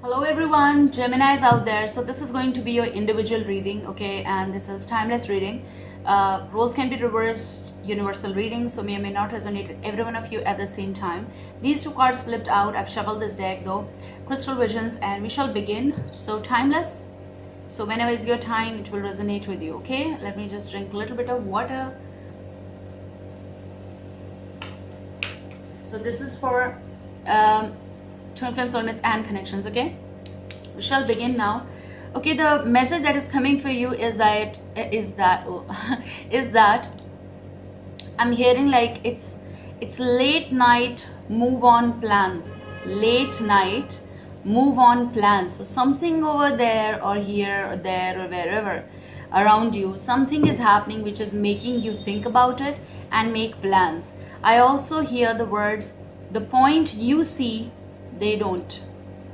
Hello everyone, Geminis out there. So this is going to be your individual reading, okay? And this is timeless reading. Roles can be reversed, universal reading, so may or may not resonate with every one of you at the same time. These two cards flipped out. I've shuffled this deck though. Crystal Visions, and we shall begin. So timeless. So whenever is your time, it will resonate with you, okay? Let me just drink a little bit of water. So this is for twin flame soulmates and connections, okay? We shall begin now. Okay, the message that is coming for you is that I'm hearing like it's late night move on plans. Late night move on plans. So something over there or here or there or wherever around you, something is happening which is making you think about it and make plans. I also hear the words, the point you see, they don't.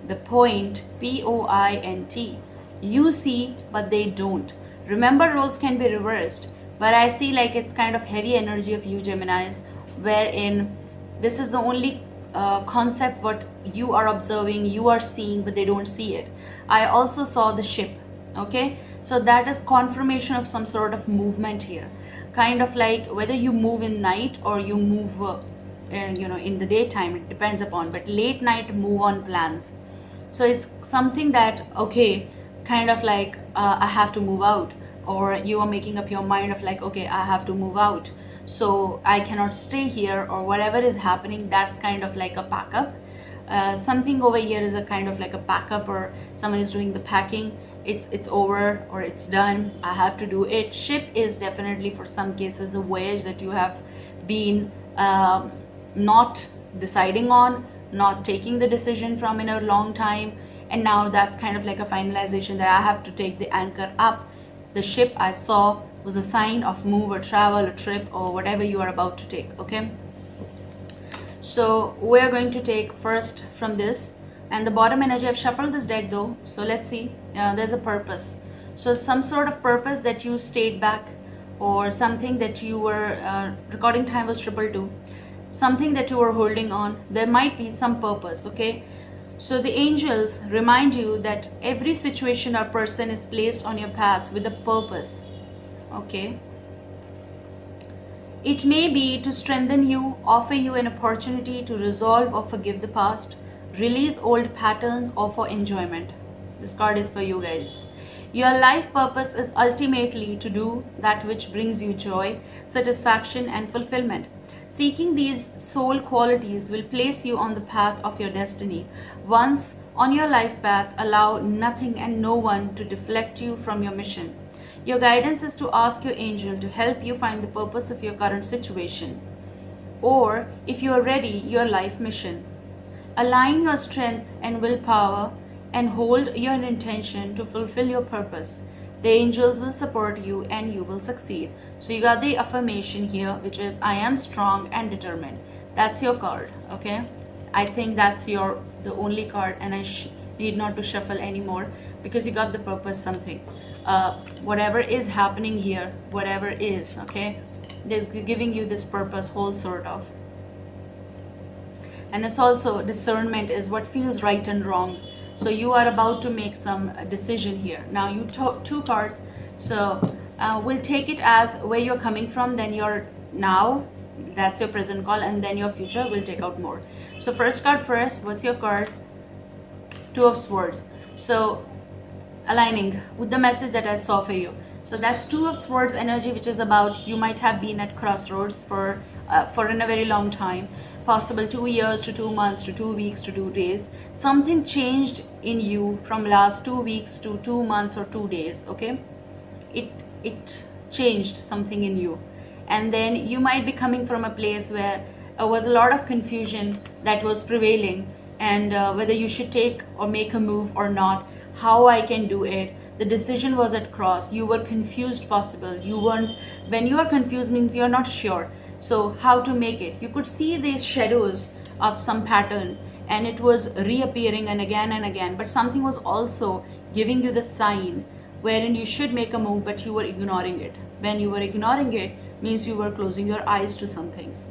The point, P-O-I-N-T. You see, but they don't. Remember, roles can be reversed, but I see like it's kind of heavy energy of you, Geminis, wherein this is the only concept what you are observing, you are seeing, but they don't see it. I also saw the ship, okay? So that is confirmation of some sort of movement here. Kind of like whether you move in night or you move in the daytime, it depends upon, but late night move on plans. So it's something that, okay, kind of like I have to move out, or you are making up your mind of like, okay, I have to move out, so I cannot stay here, or whatever is happening, that's kind of like a backup. Something over here is a kind of like a backup, or someone is doing the packing. It's over or it's done, I have to do it. Ship is definitely for some cases a voyage that you have been not deciding on, not taking the decision from in a long time, and now that's kind of like a finalization that I have to take the anchor up. The ship I saw was a sign of move or travel or trip or whatever you are about to take, okay? So we're going to take first from this, and the bottom energy, I've shuffled this deck though, so let's see. There's a purpose, so some sort of purpose that you stayed back, or something that you were recording time was 222, something that you were holding on. There might be some purpose, okay? So the angels remind you that every situation or person is placed on your path with a purpose, okay? It may be to strengthen you, offer you an opportunity to resolve or forgive the past, release old patterns, or for enjoyment. This card is for you guys. Your life purpose is ultimately to do that which brings you joy, satisfaction, and fulfillment. Seeking these soul qualities will place you on the path of your destiny. Once on your life path, allow nothing and no one to deflect you from your mission. Your guidance is to ask your angel to help you find the purpose of your current situation, or if you are ready, your life mission. Align your strength and willpower and hold your intention to fulfill your purpose. The angels will support you and you will succeed. So you got the affirmation here, which is I am strong and determined. That's your card, okay? I think that's the only card, and I need not to shuffle anymore because you got the purpose something. Whatever is happening here, whatever is, okay, there's giving you this purpose whole sort of. And it's also discernment is what feels right and wrong. So you are about to make some decision here. Now you took two cards, so we'll take it as where you're coming from, then your now, that's your present call, and then your future. We'll take out more. So first card first, what's your card? Two of Swords. So aligning with the message that I saw for you. So that's Two of Swords energy, which is about you might have been at crossroads for in a very long time, possible 2 years to 2 months to 2 weeks to 2 days. Something changed in you from last 2 weeks to 2 months or 2 days, okay? It changed something in you, and then you might be coming from a place where was a lot of confusion that was prevailing, and whether you should take or make a move or not, how I can do it. The decision was at cross. You were confused, possible. You weren't. When you are confused means you are not sure. So how to make it? You could see these shadows of some pattern, and it was reappearing and again, but something was also giving you the sign wherein you should make a move, but you were ignoring it. When you were ignoring it means you were closing your eyes to some things.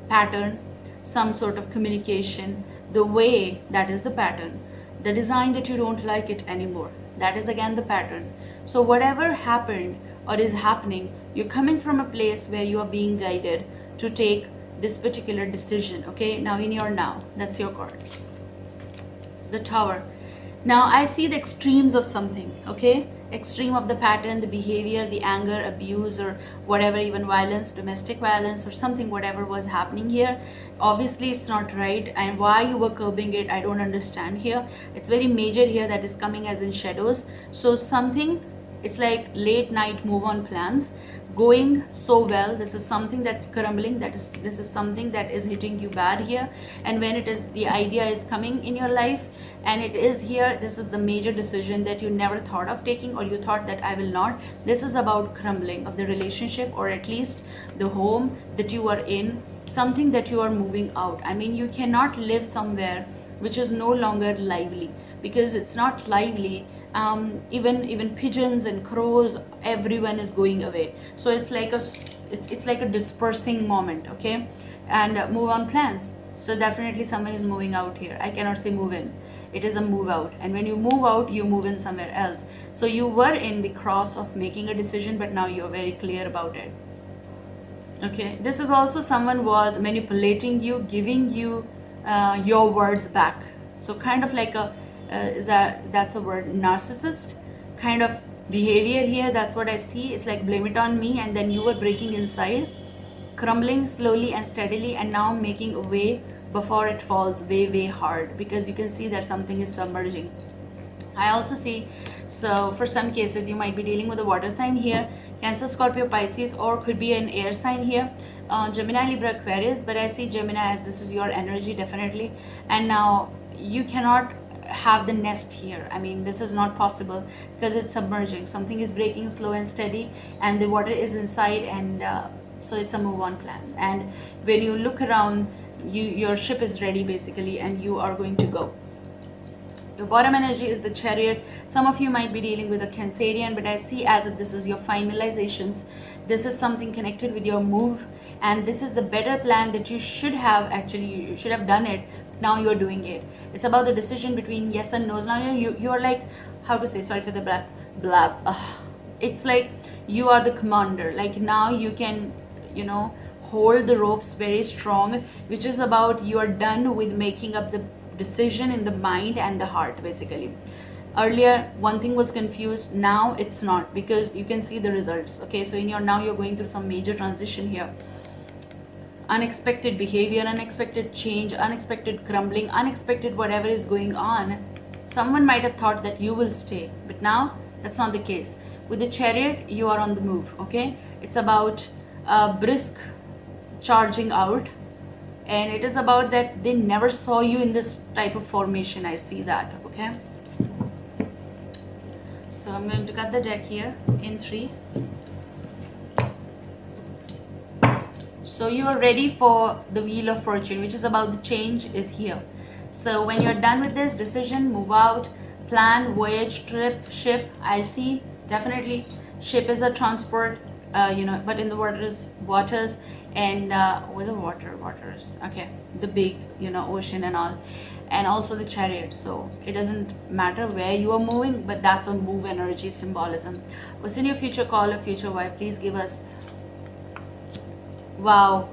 Pattern, some sort of communication, the way, that is the pattern. the design that you don't like it anymore. That is again the pattern. So whatever happened or is happening, you're coming from a place where you are being guided to take this particular decision. Okay, now in your now, that's your card, the Tower. Now I see the extremes of something. Okay, extreme of the pattern, the behavior, the anger, abuse, or whatever, even violence, domestic violence or something, whatever was happening here. Obviously it's not right, and why you were curbing it, I don't understand here. It's very major here that is coming as in shadows. So something, it's like late night move on plans going so well. This is something that's crumbling, this is something that is hitting you bad here. And when it is, the idea is coming in your life and it is here, this is the major decision that you never thought of taking, or you thought that I will not. This is about crumbling of the relationship, or at least the home that you are in, something that you are moving out. I mean, you cannot live somewhere which is no longer lively, because it's not lively. Even pigeons and crows, everyone is going away. So it's like a dispersing moment. Okay, and move on plans. So definitely someone is moving out here. I cannot say move in, it is a move out. And when you move out, you move in somewhere else. So you were in the cross of making a decision, but now you're very clear about it. Okay, this is also someone was manipulating you, giving you your words back. So kind of like a that's a word, narcissist kind of behavior here. That's what I see. It's like blame it on me, and then you were breaking inside, crumbling slowly and steadily, and now making a way before it falls way hard, because you can see that something is submerging. I also see, so for some cases you might be dealing with a water sign here, Cancer, Scorpio, Pisces, or could be an air sign here, Gemini, Libra, Aquarius. But I see Gemini as this is your energy definitely. And now you cannot have the nest here. I mean, this is not possible because it's submerging. Something is breaking slow and steady, and the water is inside, and so it's a move on plan. And when you look around, your ship is ready basically, and you are going to go. Your bottom energy is the Chariot. Some of you might be dealing with a Cancerian, but I see as if this is your finalizations. This is something connected with your move, and this is the better plan that you should have. Actually, you should have done it. Now you're doing it. It's about the decision between yes and no's. Now you are like, how to say, sorry for the blab. It's like you are the commander. Like now you can, hold the ropes very strong, which is about you are done with making up the decision in the mind and the heart basically. Earlier one thing was confused, now it's not, because you can see the results. Okay, so in your now you're going through some major transition here. Unexpected behavior, unexpected change, unexpected crumbling, unexpected whatever is going on. Someone might have thought that you will stay, but now that's not the case. With the Chariot, you are on the move. Okay, it's about brisk charging out, and it is about that they never saw you in this type of formation. I see that. Okay, so I'm going to cut the deck here in 3. So you are ready for the Wheel of Fortune, which is about the change is here. So when you're done with this decision, move out, plan, voyage, trip, ship. I see definitely ship is a transport, but in the waters, and was it waters? Okay, the big, ocean and all, and also the Chariot. So it doesn't matter where you are moving, but that's a move energy symbolism. What's in your future call or future wife? Please give us. Wow.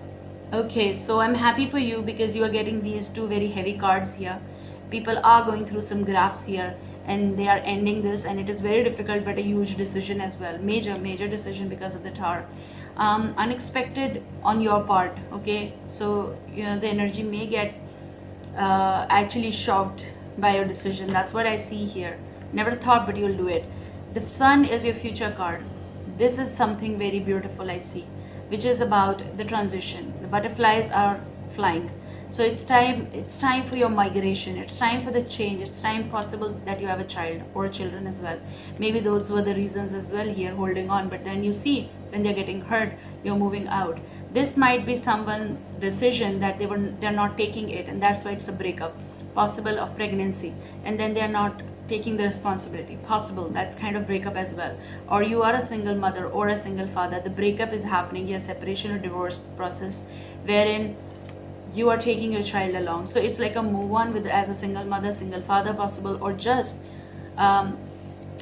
Okay, so I'm happy for you because you are getting these 2 very heavy cards here. People are going through some graphs here, and they are ending this, and it is very difficult, but a huge decision as well. Major decision because of the Tower. Unexpected on your part. Okay, so the energy may get actually shocked by your decision. That's what I see here. Never thought, but you'll do it. The Sun is your future card. This is something very beautiful I see, which is about the transition. The butterflies are flying. So it's time for your migration. It's time for the change. It's time possible that you have a child or children as well. Maybe those were the reasons as well here, holding on. But then you see when they're getting hurt, you're moving out. This might be someone's decision that they're not taking it, and that's why it's a breakup. Possible of pregnancy, and then they're not taking the responsibility. Possible that kind of breakup as well. Or you are a single mother or a single father. The breakup is happening here, separation or divorce process, wherein you are taking your child along. So it's like a move on with, as a single mother, single father possible, or just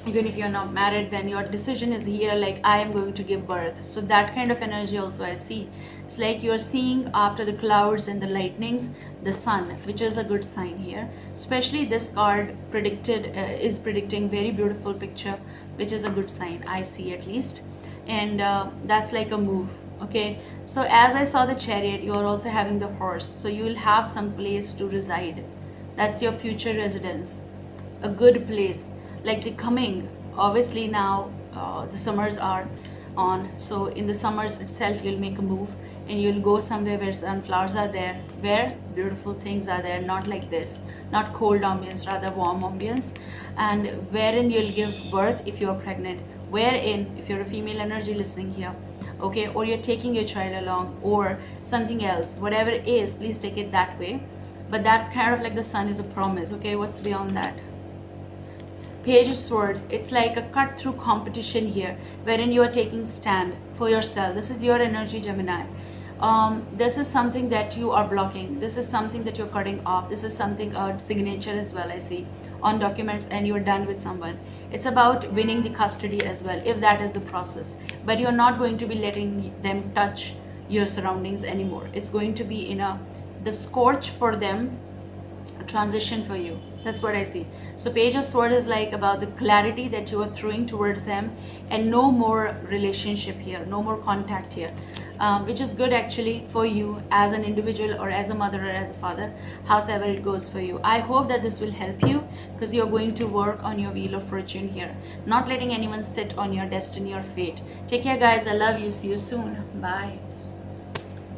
even if you're not married, then your decision is here, like I am going to give birth. So that kind of energy also I see. It's like you're seeing after the clouds and the lightnings the sun, which is a good sign here. Especially this card is predicting very beautiful picture, which is a good sign, I see at least. And that's like a move. Okay, so as I saw the chariot, you are also having the horse, so you will have some place to reside. That's your future residence, a good place. Like the coming, obviously now the summers are on, so in the summers itself you'll make a move and you'll go somewhere where sunflowers are there, where beautiful things are there, not like this, not cold ambience, rather warm ambience, and wherein you'll give birth if you're pregnant, wherein if you're a female energy listening here, okay, or you're taking your child along, or something else, whatever it is, please take it that way. But that's kind of like the sun is a promise. Okay, what's beyond that? Page of Swords, it's like a cut through competition here, wherein you are taking stand for yourself. This is your energy, Gemini. This is something that you are blocking. This is something that you're cutting off. This is something, signature as well, I see, on documents, and you're done with someone. It's about winning the custody as well, if that is the process. But you're not going to be letting them touch your surroundings anymore. It's going to be in the scorch for them, transition for you. That's what I see. So Page of Swords is like about the clarity that you are throwing towards them, and no more relationship here, no more contact here, which is good actually for you as an individual, or as a mother, or as a father, however it goes for you. I hope that this will help you, because you're going to work on your wheel of fortune here, not letting anyone sit on your destiny or fate. Take care guys, I love you, see you soon, bye.